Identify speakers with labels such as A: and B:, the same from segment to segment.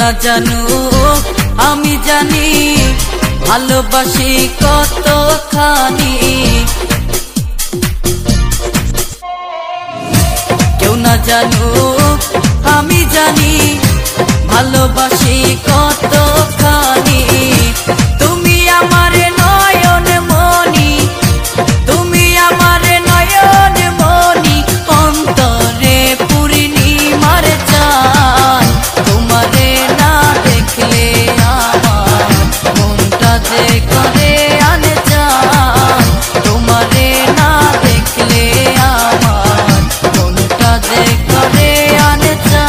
A: না জানো আমি জানি ভালোবাসি কতখানি। কেউ না জানো আমি জানি ভালোবাসি কতখানি। তুমি আমার নয়ন মনি, তুমি আমার নয়ন মনি, অন্তরে পূর্ণিমার চাঁদ। তোমারে না দেখলে আমার মনটা যে করে আনজান। তোমারে না দেখলে আমার মনটা যে করে আনজান।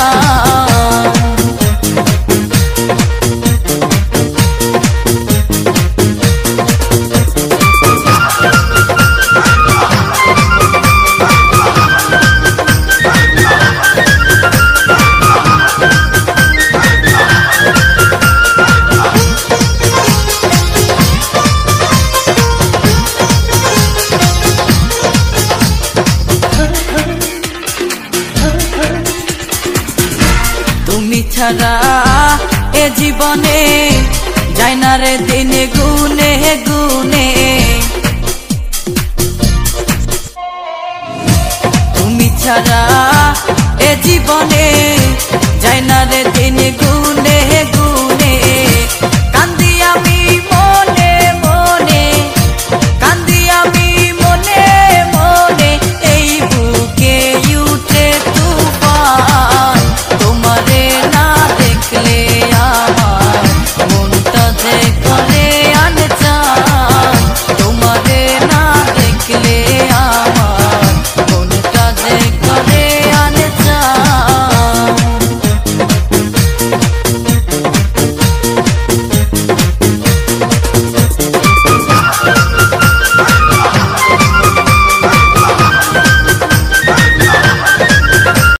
A: তুমি ছাড়া এ জীবনে যায় না রে দিন গুনে গুনে। তুমি ছাড়া এ জীবনে যায় না রে দিন গুনে